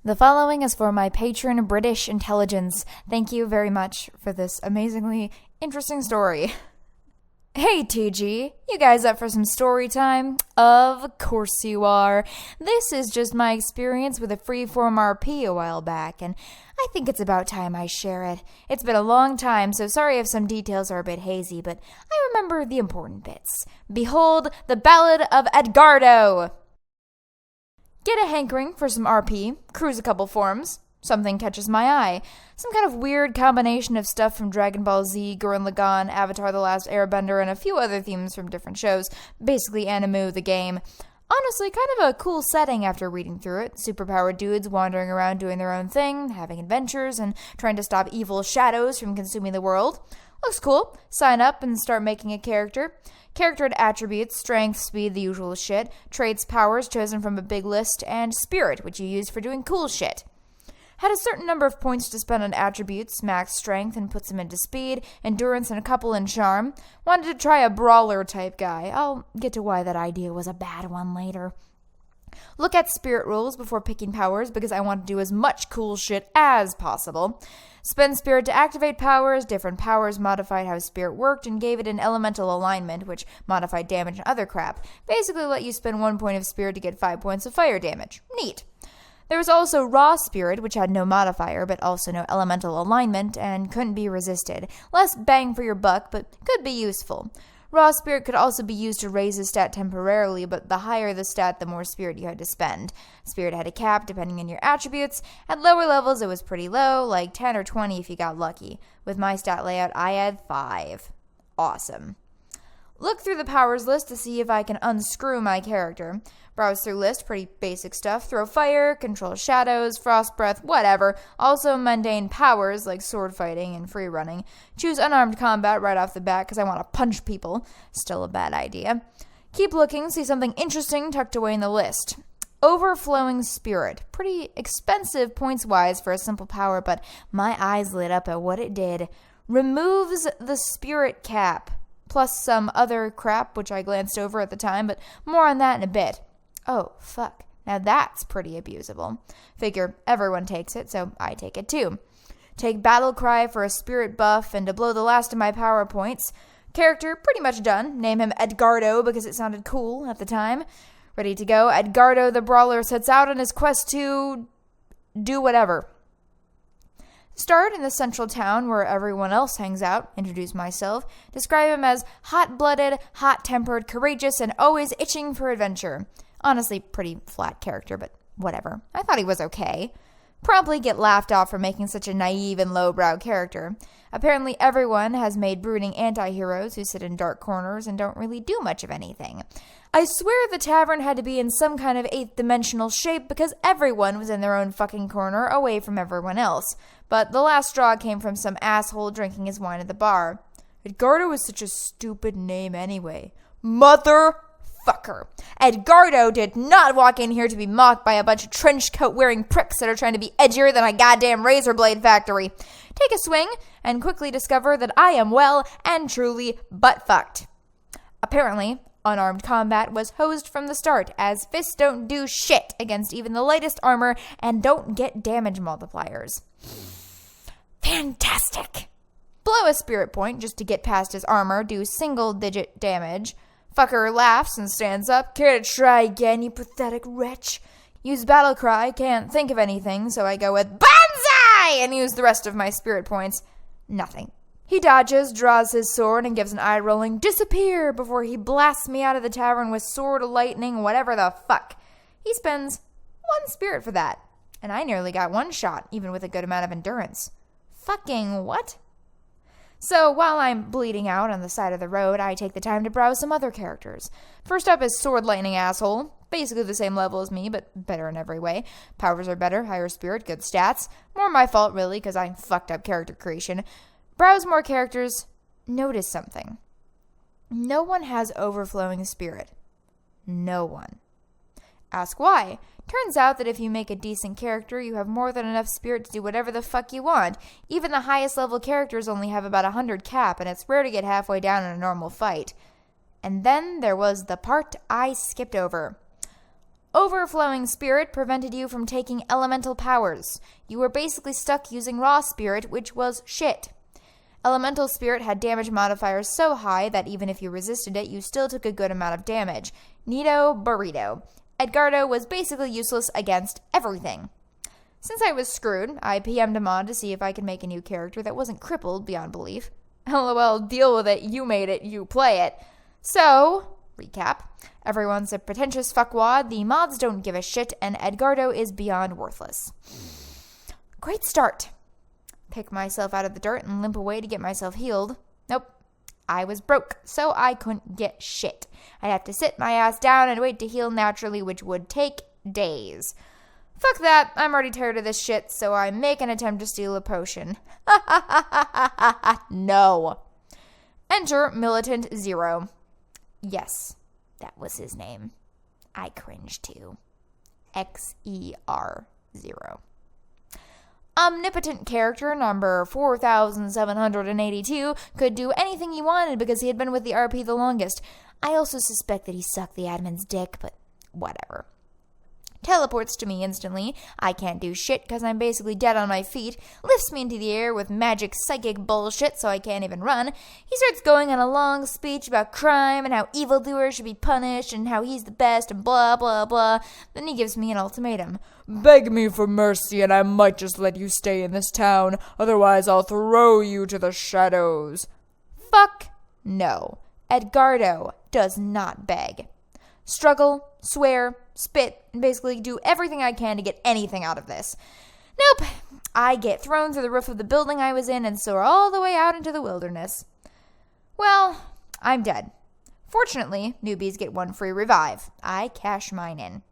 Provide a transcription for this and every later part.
The following is for my patron British intelligence. Thank you very much for this amazingly interesting story. Hey TG, you guys up for some story time? Of course you are. This is just my experience with a freeform RP a while back, and I think it's about time I share it. It's been a long time, so sorry if some details are a bit hazy, but I remember the important bits. Behold, the Ballad of Edgardo! Get a hankering for some RP, cruise a couple forums, something catches my eye. Some kind of weird combination of stuff from Dragon Ball Z, Gurren Lagann, Avatar The Last Airbender, and a few other themes from different shows. Basically Animu, the game. Honestly, kind of a cool setting after reading through it. Superpowered dudes wandering around doing their own thing, having adventures, and trying to stop evil shadows from consuming the world. Looks cool. Sign up and start making a character. Character and attributes, strength, speed, the usual shit, traits, powers chosen from a big list, and spirit, which you use for doing cool shit. Had a certain number of points to spend on attributes, max strength, and puts them into speed, endurance, and a couple in charm. Wanted to try a brawler type guy. I'll get to why that idea was a bad one later. Look at spirit rules before picking powers because I want to do as much cool shit as possible. Spend spirit to activate powers. Different powers modified how spirit worked and gave it an elemental alignment, which modified damage and other crap. Basically let you spend 1 point of spirit to get 5 points of fire damage. Neat. There was also raw spirit, which had no modifier, but also no elemental alignment, and couldn't be resisted. Less bang for your buck, but could be useful. Raw spirit could also be used to raise a stat temporarily, but the higher the stat, the more spirit you had to spend. Spirit had a cap depending on your attributes. At lower levels, it was pretty low, like 10 or 20 if you got lucky. With my stat layout, I had 5. Awesome. Look through the powers list to see if I can unscrew my character. Browse through list, pretty basic stuff. Throw fire, control shadows, frost breath, whatever. Also mundane powers like sword fighting and free running. Choose unarmed combat right off the bat because I want to punch people. Still a bad idea. Keep looking, see something interesting tucked away in the list. Overflowing spirit. Pretty expensive points-wise for a simple power, but my eyes lit up at what it did. Removes the spirit cap. Plus some other crap, which I glanced over at the time, but more on that in a bit. Oh, fuck. Now that's pretty abusable. Figure everyone takes it, so I take it too. Take Battle Cry for a spirit buff and to blow the last of my power points. Character pretty much done. Name him Edgardo because it sounded cool at the time. Ready to go. Edgardo the Brawler sets out on his quest to do whatever. Start in the central town where everyone else hangs out. Introduce myself. Describe him as hot-blooded, hot-tempered, courageous, and always itching for adventure. Honestly, pretty flat character, but whatever. I thought he was okay. Promptly get laughed off for making such a naive and lowbrow character. Apparently everyone has made brooding anti-heroes who sit in dark corners and don't really do much of anything. I swear the tavern had to be in some kind of 8th-dimensional shape because everyone was in their own fucking corner away from everyone else. But the last straw came from some asshole drinking his wine at the bar. Edgardo was such a stupid name anyway. Motherfucker. Edgardo did not walk in here to be mocked by a bunch of trench coat wearing pricks that are trying to be edgier than a goddamn razor blade factory. Take a swing and quickly discover that I am well and truly butt-fucked. Apparently, unarmed combat was hosed from the start, as fists don't do shit against even the lightest armor and don't get damage multipliers. Fantastic! Blow a spirit point just to get past his armor, do single-digit damage. Fucker laughs and stands up. Care to try again, you pathetic wretch? Use battle cry, can't think of anything, so I go with Banzai! And use the rest of my spirit points. Nothing. He dodges, draws his sword, and gives an eye-rolling disappear before he blasts me out of the tavern with sword, lightning, whatever the fuck. He spends 1 spirit for that, and I nearly got 1 shot, even with a good amount of endurance. Fucking what? So while I'm bleeding out on the side of the road, I take the time to browse some other characters. First up is Sword Lightning Asshole. Basically the same level as me, but better in every way. Powers are better, higher spirit, good stats. More my fault, really, because I fucked up character creation. Browse more characters. Notice something. No one has overflowing spirit. No one. Ask why. Turns out that if you make a decent character, you have more than enough spirit to do whatever the fuck you want. Even the highest level characters only have about 100 cap, and it's rare to get halfway down in a normal fight. And then there was the part I skipped over. Overflowing spirit prevented you from taking elemental powers. You were basically stuck using raw spirit, which was shit. Elemental spirit had damage modifiers so high that even if you resisted it, you still took a good amount of damage. Neato burrito. Edgardo was basically useless against everything. Since I was screwed, I PM'd a mod to see if I could make a new character that wasn't crippled beyond belief. LOL, deal with it, you made it, you play it. So, recap, everyone's a pretentious fuckwad, the mods don't give a shit, and Edgardo is beyond worthless. Great start. Pick myself out of the dirt and limp away to get myself healed. Nope. I was broke, so I couldn't get shit. I'd have to sit my ass down and wait to heal naturally, which would take days. Fuck that, I'm already tired of this shit, so I make an attempt to steal a potion. No. Enter Militant Zero. Yes, that was his name. I cringed too. XER 0. Omnipotent character number 4782 could do anything he wanted because he had been with the RP the longest. I also suspect that he sucked the admin's dick, but whatever. Teleports to me instantly. I can't do shit because I'm basically dead on my feet. Lifts me into the air with magic psychic bullshit so I can't even run. He starts going on a long speech about crime and how evildoers should be punished and how he's the best and blah blah blah. Then he gives me an ultimatum. Beg me for mercy and I might just let you stay in this town. Otherwise I'll throw you to the shadows. Fuck no. Edgardo does not beg. Struggle, swear, spit, and basically do everything I can to get anything out of this. Nope. I get thrown through the roof of the building I was in and soar all the way out into the wilderness. Well, I'm dead. Fortunately, newbies get one free revive. I cash mine in.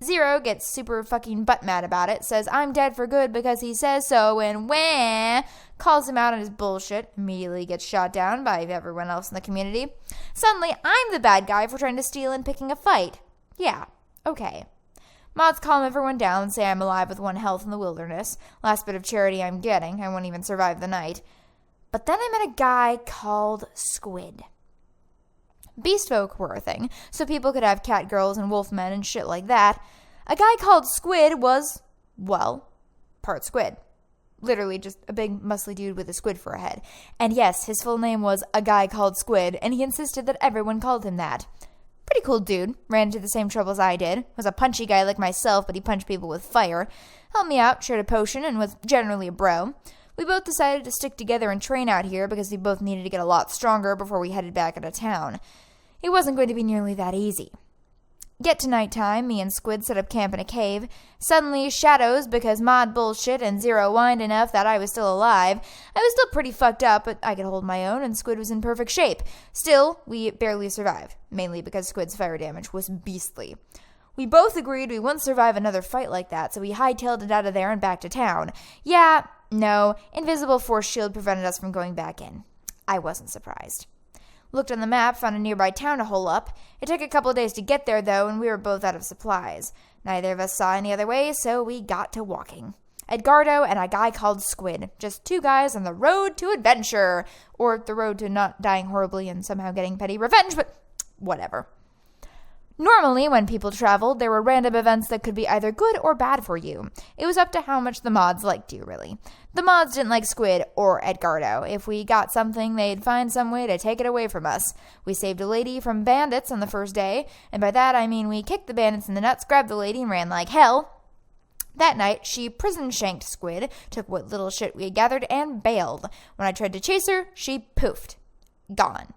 Zero gets super fucking butt mad about it, says I'm dead for good because he says so, and wah, calls him out on his bullshit, immediately gets shot down by everyone else in the community. Suddenly, I'm the bad guy for trying to steal and picking a fight. Yeah, okay. Mods calm everyone down and say I'm alive with 1 health in the wilderness. Last bit of charity I'm getting, I won't even survive the night. But then I met a guy called Squid. Beast folk were a thing, so people could have cat girls and wolf men and shit like that. A guy called Squid was, well, part squid. Literally just a big muscly dude with a squid for a head. And yes, his full name was A Guy Called Squid, and he insisted that everyone called him that. Pretty cool dude, ran into the same troubles I did, was a punchy guy like myself, but he punched people with fire, helped me out, shared a potion, and was generally a bro. We both decided to stick together and train out here because we both needed to get a lot stronger before we headed back out of town. It wasn't going to be nearly that easy. Get to nighttime, me and Squid set up camp in a cave. Suddenly, shadows because mod bullshit and Zero whined enough that I was still alive. I was still pretty fucked up, but I could hold my own and Squid was in perfect shape. Still, we barely survived, mainly because Squid's fire damage was beastly. We both agreed we wouldn't survive another fight like that, so we hightailed it out of there and back to town. Yeah, no, invisible force shield prevented us from going back in. I wasn't surprised. Looked on the map, found a nearby town to hole up. It took a couple of days to get there, though, and we were both out of supplies. Neither of us saw any other way, so we got to walking. Edgardo and a guy called Squid. Just 2 guys on the road to adventure. Or the road to not dying horribly and somehow getting petty revenge, but whatever. Normally, when people traveled, there were random events that could be either good or bad for you. It was up to how much the mods liked you, really. The mods didn't like Squid or Edgardo. If we got something, they'd find some way to take it away from us. We saved a lady from bandits on the first day, and by that I mean we kicked the bandits in the nuts, grabbed the lady, and ran like hell. That night, she prison-shanked Squid, took what little shit we had gathered, and bailed. When I tried to chase her, she poofed. Gone.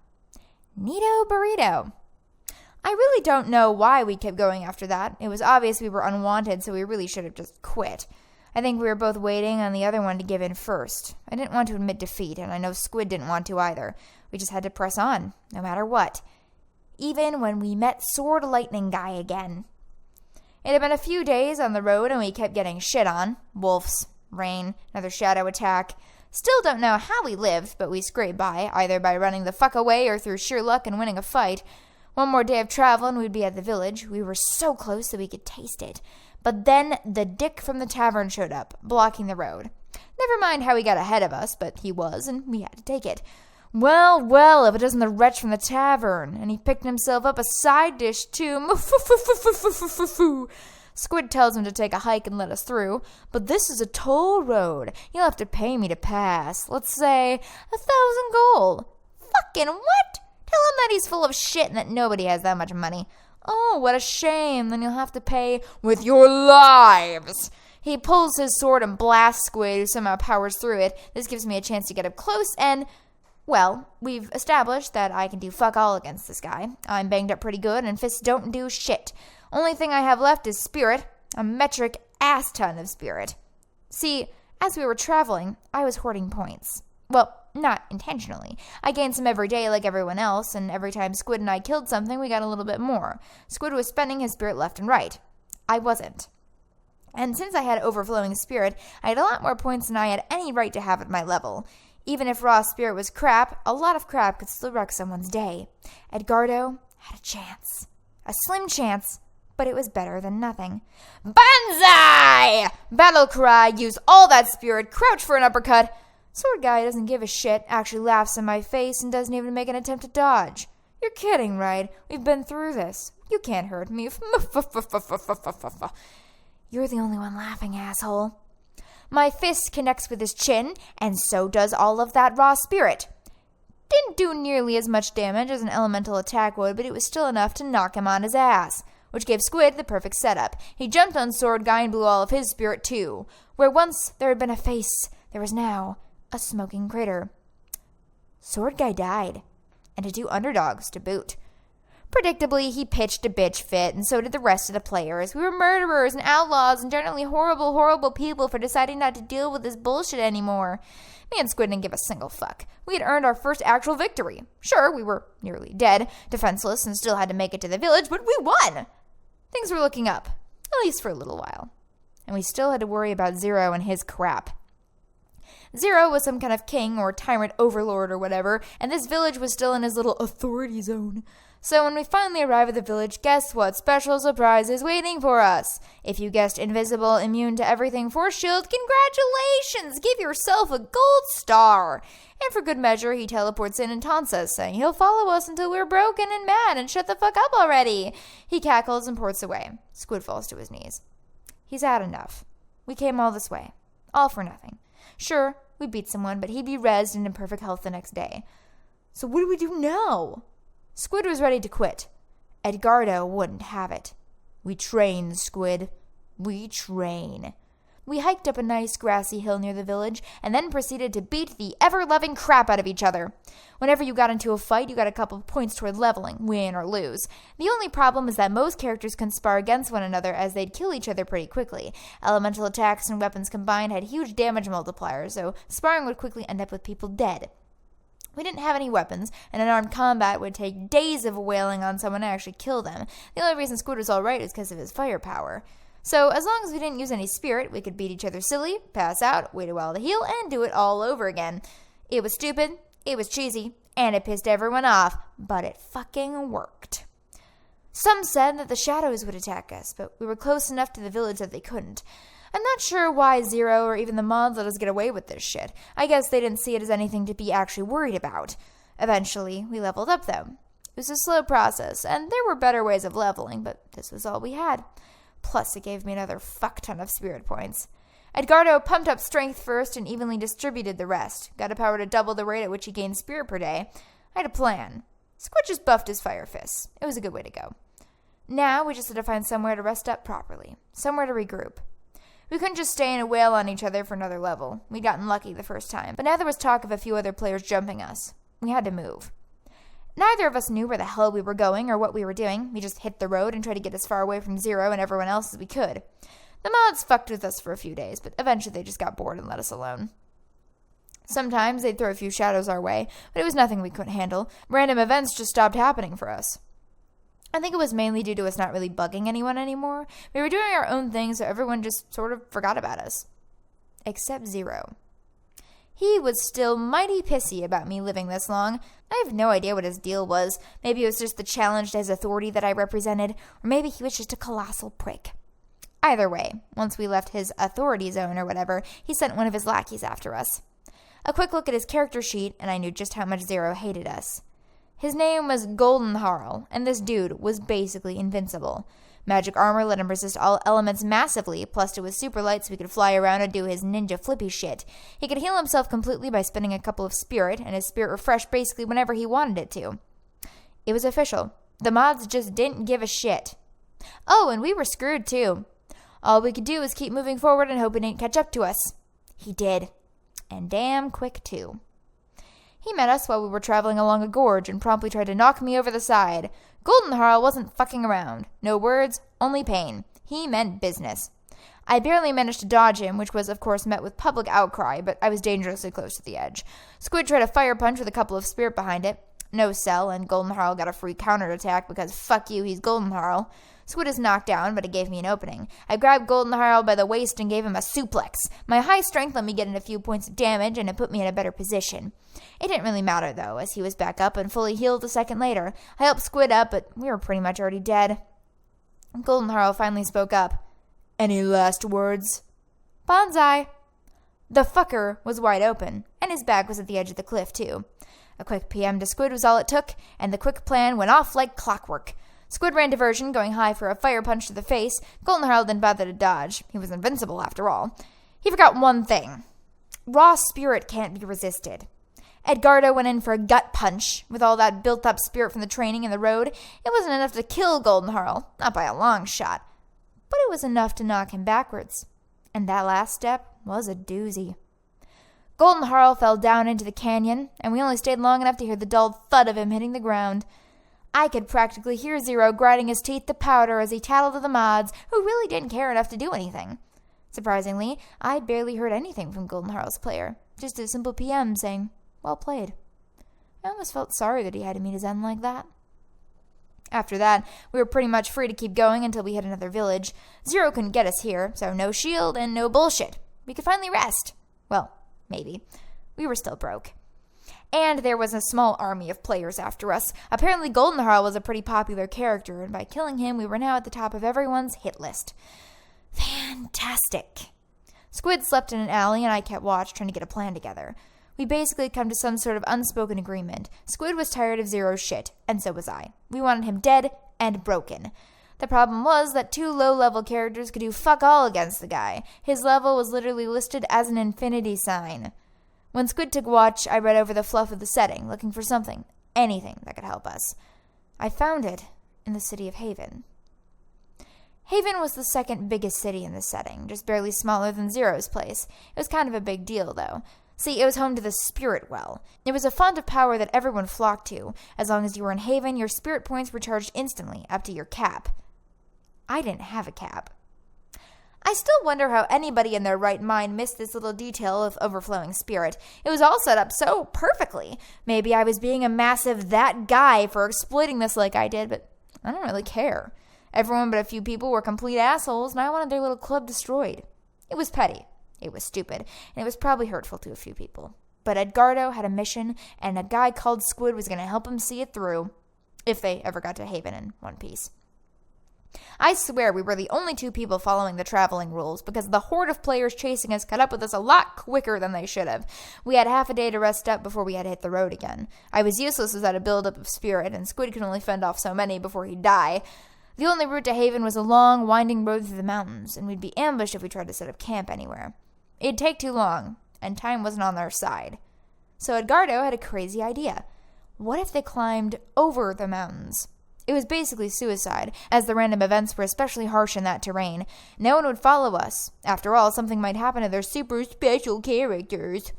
Neato burrito. I really don't know why we kept going after that. It was obvious we were unwanted, so we really should have just quit. I think we were both waiting on the other one to give in first. I didn't want to admit defeat, and I know Squid didn't want to either. We just had to press on, no matter what. Even when we met Sword Lightning Guy again. It had been a few days on the road, and we kept getting shit on. Wolves, rain, another shadow attack. Still don't know how we lived, but we scraped by, either by running the fuck away or through sheer luck and winning a fight. 1 more day of travel and we'd be at the village. We were so close that we could taste it. But then the dick from the tavern showed up, blocking the road. Never mind how he got ahead of us, but he was, and we had to take it. Well, well, if it isn't the wretch from the tavern. And he picked himself up a side dish, too. Squid tells him to take a hike and let us through. But this is a toll road. You'll have to pay me to pass. Let's say 1,000 gold. Fucking what? Tell him that he's full of shit and that nobody has that much money. Oh, what a shame. Then you'll have to pay with your lives. He pulls his sword and blasts Squid, who somehow powers through it. This gives me a chance to get up close and... Well, we've established that I can do fuck all against this guy. I'm banged up pretty good, and fists don't do shit. Only thing I have left is spirit, a metric ass ton of spirit. See, as we were traveling, I was hoarding points. Well, not intentionally. I gained some every day like everyone else, and every time Squid and I killed something, we got a little bit more. Squid was spending his spirit left and right. I wasn't. And since I had overflowing spirit, I had a lot more points than I had any right to have at my level. Even if raw spirit was crap, a lot of crap could still wreck someone's day. Edgardo had a chance. A slim chance, but it was better than nothing. Banzai! Battle cry, use all that spirit, crouch for an uppercut. Sword guy doesn't give a shit, actually laughs in my face and doesn't even make an attempt to dodge. You're kidding, right? We've been through this. You can't hurt me. You're the only one laughing, asshole. My fist connects with his chin, and so does all of that raw spirit. Didn't do nearly as much damage as an elemental attack would, but it was still enough to knock him on his ass, which gave Squid the perfect setup. He jumped on Sword Guy and blew all of his spirit too. Where once there had been a face, there was now a smoking crater. Sword Guy died, and to 2 underdogs to boot. Predictably, he pitched a bitch fit, and so did the rest of the players. We were murderers and outlaws and generally horrible, horrible people for deciding not to deal with this bullshit anymore. Me and Squid didn't give a single fuck. We had earned our first actual victory. Sure, we were nearly dead, defenseless, and still had to make it to the village, but we won! Things were looking up, at least for a little while. And we still had to worry about Zero and his crap. Zero was some kind of king or tyrant overlord or whatever, and this village was still in his little authority zone. So when we finally arrive at the village, guess what special surprise is waiting for us? If you guessed invisible, immune to everything, force shield, congratulations! Give yourself a gold star! And for good measure, he teleports in and taunts us, saying he'll follow us until we're broken and mad and shut the fuck up already. He cackles and ports away. Squid falls to his knees. He's had enough. We came all this way. All for nothing. Sure, we beat someone, but he'd be rezzed and in perfect health the next day. So what do we do now? Squid was ready to quit. Edgardo wouldn't have it. We train, Squid. We train. We hiked up a nice grassy hill near the village and then proceeded to beat the ever-loving crap out of each other. Whenever you got into a fight, you got a couple of points toward leveling, win or lose. The only problem is that most characters can spar against one another as they'd kill each other pretty quickly. Elemental attacks and weapons combined had huge damage multipliers, so sparring would quickly end up with people dead. We didn't have any weapons, and unarmed combat would take days of wailing on someone to actually kill them. The only reason Squid was alright is because of his firepower. So, as long as we didn't use any spirit, we could beat each other silly, pass out, wait a while to heal, and do it all over again. It was stupid, it was cheesy, and it pissed everyone off, but it fucking worked. Some said that the shadows would attack us, but we were close enough to the village that they couldn't. I'm not sure why Zero or even the mods let us get away with this shit. I guess they didn't see it as anything to be actually worried about. Eventually, we leveled up though. It was a slow process, and there were better ways of leveling, but this was all we had. Plus, it gave me another fuck ton of spirit points. Edgardo pumped up strength first and evenly distributed the rest. Got a power to double the rate at which he gained spirit per day. I had a plan. Squid just buffed his fire fists. It was a good way to go. Now, we just had to find somewhere to rest up properly. Somewhere to regroup. We couldn't just stay and wail on each other for another level. We'd gotten lucky the first time, but now there was talk of a few other players jumping us. We had to move. Neither of us knew where the hell we were going or what we were doing. We just hit the road and tried to get as far away from Zero and everyone else as we could. The mods fucked with us for a few days, but eventually they just got bored and let us alone. Sometimes they'd throw a few shadows our way, but it was nothing we couldn't handle. Random events just stopped happening for us. I think it was mainly due to us not really bugging anyone anymore. We were doing our own thing, so everyone just sort of forgot about us. Except Zero. He was still mighty pissy about me living this long. I have no idea what his deal was. Maybe it was just the challenge to his authority that I represented, or maybe he was just a colossal prick. Either way, once we left his authority zone or whatever, he sent one of his lackeys after us. A quick look at his character sheet, and I knew just how much Zero hated us. His name was Golden Harl, and this dude was basically invincible. Magic armor let him resist all elements massively, plus it was super light so he could fly around and do his ninja flippy shit. He could heal himself completely by spending a couple of spirit, and his spirit refreshed basically whenever he wanted it to. It was official. The mods just didn't give a shit. Oh, and we were screwed too. All we could do was keep moving forward and hope he didn't catch up to us. He did. And damn quick too. He met us while we were traveling along a gorge and promptly tried to knock me over the side. Golden Harl wasn't fucking around. No words, only pain. He meant business. I barely managed to dodge him, which was, of course, met with public outcry, but I was dangerously close to the edge. Squid tried a fire punch with a couple of spirit behind it. No cell, and Golden Harl got a free counterattack because fuck you, he's Golden Harl. Squid is knocked down, but it gave me an opening. I grabbed Golden Harl by the waist and gave him a suplex. My high strength let me get in a few points of damage, and it put me in a better position. It didn't really matter, though, as he was back up and fully healed a second later. I helped Squid up, but we were pretty much already dead. Golden Harl finally spoke up. "Any last words?" "Bonsai." The fucker was wide open, and his back was at the edge of the cliff, too. A quick PM to Squid was all it took, and the quick plan went off like clockwork. Squid ran diversion, going high for a fire punch to the face. Golden Harl didn't bother to dodge. He was invincible, after all. He forgot one thing. Raw spirit can't be resisted. Edgardo went in for a gut punch. With all that built-up spirit from the training and the road, it wasn't enough to kill Golden Harl, not by a long shot. But it was enough to knock him backwards. And that last step was a doozy. Golden Harl fell down into the canyon, and we only stayed long enough to hear the dull thud of him hitting the ground. I could practically hear Zero grinding his teeth to powder as he tattled to the mods, who really didn't care enough to do anything. Surprisingly, I barely heard anything from Golden Harl's player, just a simple PM saying, "Well played." I almost felt sorry that he had to meet his end like that. After that, we were pretty much free to keep going until we hit another village. Zero couldn't get us here, so no shield and no bullshit. We could finally rest. Well, maybe. We were still broke. And there was a small army of players after us. Apparently Golden Harl was a pretty popular character, and by killing him, we were now at the top of everyone's hit list. Fantastic. Squid slept in an alley, and I kept watch, trying to get a plan together. We basically had come to some sort of unspoken agreement. Squid was tired of Zero's shit, and so was I. We wanted him dead and broken. The problem was that two low-level characters could do fuck all against the guy. His level was literally listed as an infinity sign. When Squid took watch, I read over the fluff of the setting, looking for something, anything that could help us. I found it in the city of Haven. Haven was the second biggest city in this setting, just barely smaller than Zero's place. It was kind of a big deal, though. See, it was home to the Spirit Well. It was a font of power that everyone flocked to. As long as you were in Haven, your spirit points were charged instantly, up to your cap. I didn't have a cap. I still wonder how anybody in their right mind missed this little detail of overflowing spirit. It was all set up so perfectly. Maybe I was being a massive that guy for exploiting this like I did, but I don't really care. Everyone but a few people were complete assholes, and I wanted their little club destroyed. It was petty. It was stupid, and it was probably hurtful to a few people. But Edgardo had a mission, and a guy called Squid was going to help him see it through, if they ever got to Haven in one piece. I swear we were the only two people following the traveling rules, because the horde of players chasing us caught up with us a lot quicker than they should have. We had half a day to rest up before we had to hit the road again. I was useless without a build-up of spirit, and Squid could only fend off so many before he'd die. The only route to Haven was a long, winding road through the mountains, and we'd be ambushed if we tried to set up camp anywhere. It'd take too long, and time wasn't on their side. So Edgardo had a crazy idea. What if they climbed over the mountains? It was basically suicide, as the random events were especially harsh in that terrain. No one would follow us. After all, something might happen to their super special characters.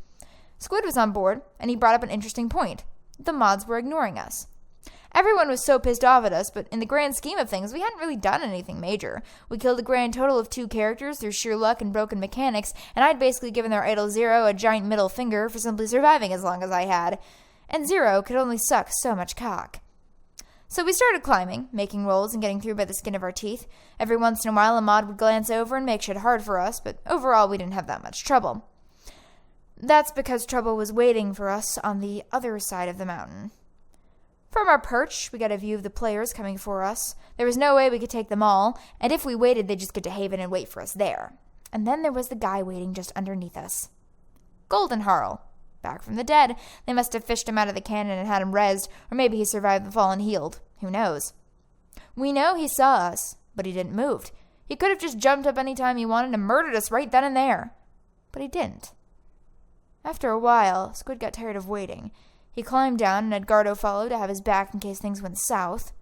Squid was on board, and he brought up an interesting point. The mods were ignoring us. Everyone was so pissed off at us, but in the grand scheme of things, we hadn't really done anything major. We killed a grand total of 2 characters through sheer luck and broken mechanics, and I'd basically given their idol Zero a giant middle finger for simply surviving as long as I had. And Zero could only suck so much cock. So we started climbing, making rolls and getting through by the skin of our teeth. Every once in a while, a mod would glance over and make shit hard for us, but overall we didn't have that much trouble. That's because trouble was waiting for us on the other side of the mountain. From our perch, we got a view of the players coming for us. There was no way we could take them all, and if we waited, they'd just get to Haven and wait for us there. And then there was the guy waiting just underneath us. Golden Harl. Back from the dead. They must have fished him out of the cannon and had him rezzed, or maybe he survived the fall and healed. Who knows? We know he saw us, but he didn't move. He could have just jumped up any time he wanted and murdered us right then and there. But he didn't. After a while, Squid got tired of waiting. He climbed down, and Edgardo followed to have his back in case things went south.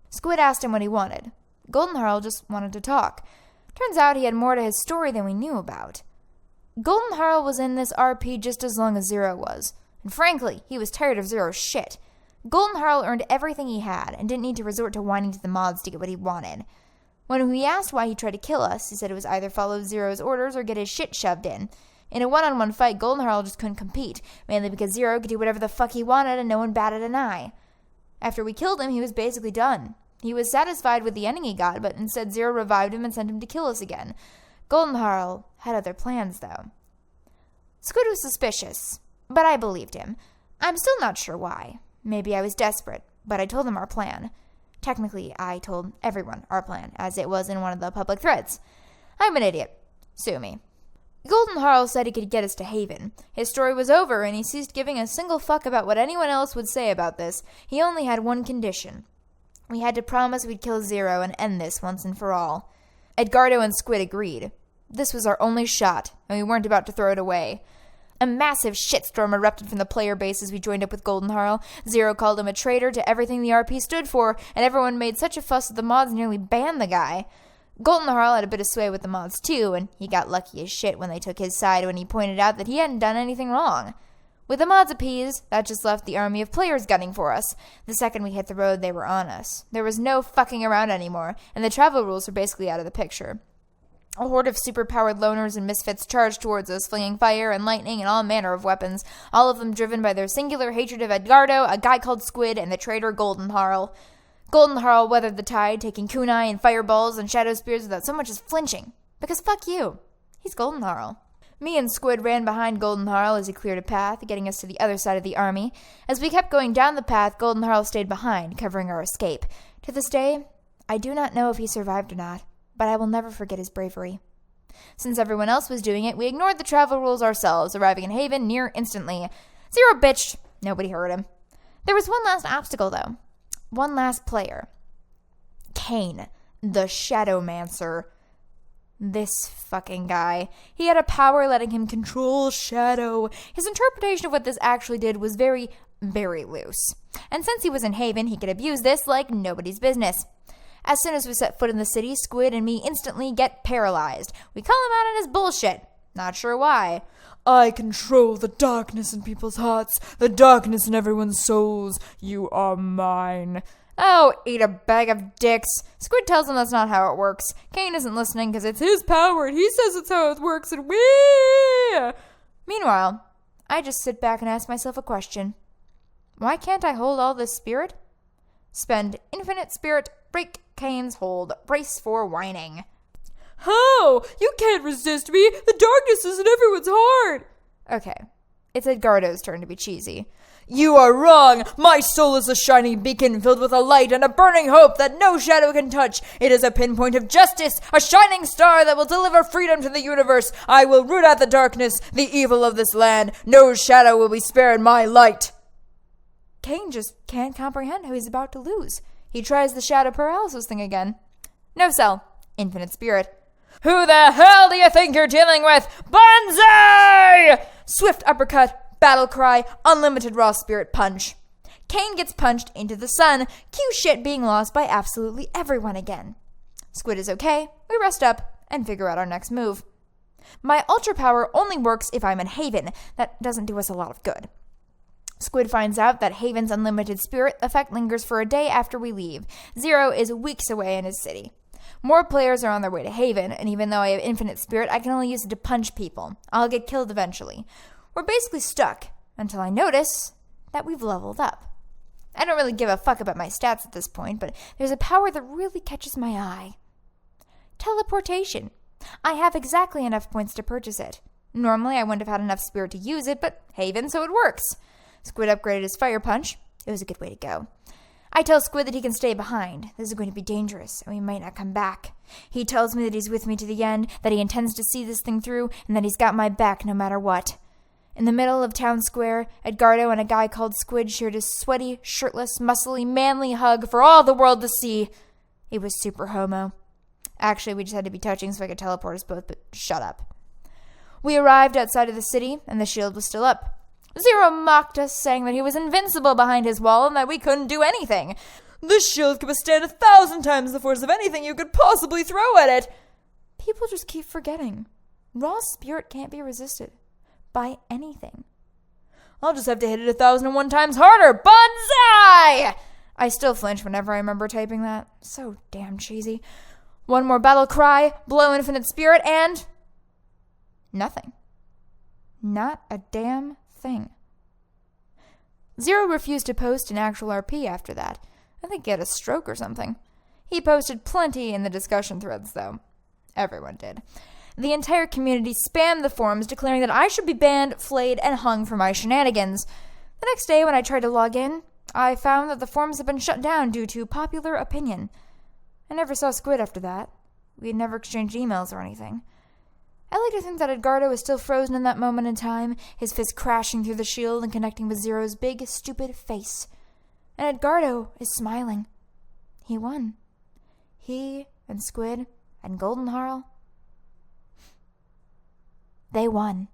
Squid asked him what he wanted. Golden Harl just wanted to talk. Turns out he had more to his story than we knew about. Golden Harl was in this RP just as long as Zero was, and frankly, he was tired of Zero's shit. Golden Harl earned everything he had, and didn't need to resort to whining to the mods to get what he wanted. When we asked why he tried to kill us, he said it was either follow Zero's orders or get his shit shoved in. In a one-on-one fight, Golden Harl just couldn't compete, mainly because Zero could do whatever the fuck he wanted and no one batted an eye. After we killed him, he was basically done. He was satisfied with the ending he got, but instead Zero revived him and sent him to kill us again. Golden Harl had other plans, though. Squid was suspicious, but I believed him. I'm still not sure why. Maybe I was desperate, but I told him our plan. Technically, I told everyone our plan, as it was in one of the public threads. I'm an idiot. Sue me. Golden Harl said he could get us to Haven. His story was over, and he ceased giving a single fuck about what anyone else would say about this. He only had one condition. We had to promise we'd kill Zero and end this once and for all. Edgardo and Squid agreed. This was our only shot, and we weren't about to throw it away. A massive shitstorm erupted from the player base as we joined up with Golden Harl. Zero called him a traitor to everything the RP stood for, and everyone made such a fuss that the mods nearly banned the guy. Golden Harl had a bit of sway with the mods too, and he got lucky as shit when they took his side when he pointed out that he hadn't done anything wrong. With the mods appeased, that just left the army of players gunning for us. The second we hit the road, they were on us. There was no fucking around anymore, and the travel rules were basically out of the picture. A horde of superpowered loners and misfits charged towards us, flinging fire and lightning and all manner of weapons, all of them driven by their singular hatred of Edgardo, a guy called Squid, and the traitor Golden Harl. Golden Harl weathered the tide, taking kunai and fireballs and shadow spears without so much as flinching. Because fuck you. He's Golden Harl. Me and Squid ran behind Golden Harl as he cleared a path, getting us to the other side of the army. As we kept going down the path, Golden Harl stayed behind, covering our escape. To this day, I do not know if he survived or not, but I will never forget his bravery. Since everyone else was doing it, we ignored the travel rules ourselves, arriving in Haven near instantly. Zero bitched. Nobody heard him. There was one last obstacle, though. One last player. Kane, the Shadowmancer. This fucking guy. He had a power letting him control Shadow. His interpretation of what this actually did was very, very loose. And since he was in Haven, he could abuse this like nobody's business. As soon as we set foot in the city, Squid and me instantly get paralyzed. We call him out on his bullshit. Not sure why. I control the darkness in people's hearts, the darkness in everyone's souls. You are mine. Oh, eat a bag of dicks. Squid tells him that's not how it works. Kane isn't listening because it's his power and he says it's how it works and we. Meanwhile, I just sit back and ask myself a question. Why can't I hold all this spirit? Spend infinite spirit, break Kane's hold, brace for whining. How? You can't resist me. The darkness is in everyone's heart. Okay, it's Edgardo's turn to be cheesy. You are wrong. My soul is a shining beacon filled with a light and a burning hope that no shadow can touch. It is a pinpoint of justice, a shining star that will deliver freedom to the universe. I will root out the darkness, the evil of this land. No shadow will be spared my light. Kane just can't comprehend how he's about to lose. He tries the shadow paralysis thing again. No cell. Infinite spirit. Who the hell do you think you're dealing with? Banzai! Swift uppercut, battle cry, unlimited raw spirit punch. Kane gets punched into the sun, cue shit being lost by absolutely everyone again. Squid is okay, we rest up, and figure out our next move. My ultra power only works if I'm in Haven. That doesn't do us a lot of good. Squid finds out that Haven's unlimited spirit effect lingers for a day after we leave. Zero is weeks away in his city. More players are on their way to Haven, and even though I have infinite spirit, I can only use it to punch people. I'll get killed eventually. We're basically stuck, until I notice that we've leveled up. I don't really give a fuck about my stats at this point, but there's a power that really catches my eye. Teleportation. I have exactly enough points to purchase it. Normally, I wouldn't have had enough spirit to use it, but Haven, so it works. Squid upgraded his fire punch. It was a good way to go. I tell Squid that he can stay behind. This is going to be dangerous, and we might not come back. He tells me that he's with me to the end, that he intends to see this thing through, and that he's got my back no matter what. In the middle of town square, Edgardo and a guy called Squid shared a sweaty, shirtless, muscly, manly hug for all the world to see. It was super homo. Actually, we just had to be touching so I could teleport us both, but shut up. We arrived outside of the city, and the shield was still up. Zero mocked us, saying that he was invincible behind his wall and that we couldn't do anything. This shield could withstand 1,000 times the force of anything you could possibly throw at it. People just keep forgetting. Raw spirit can't be resisted by anything. I'll just have to hit it 1,001 times harder. Banzai! I still flinch whenever I remember typing that. So damn cheesy. One more battle cry, blow infinite spirit, and nothing. Not a damn thing. Zero refused to post an actual RP after that. I think he had a stroke or something. He posted plenty in the discussion threads, though. Everyone did. The entire community spammed the forums declaring that I should be banned, flayed, and hung for my shenanigans. The next day, when I tried to log in, I found that the forums had been shut down due to popular opinion. I never saw Squid after that. We had never exchanged emails or anything. I like to think that Edgardo is still frozen in that moment in time, his fist crashing through the shield and connecting with Zero's big, stupid face. And Edgardo is smiling. He won. He and Squid and Golden Harl, they won.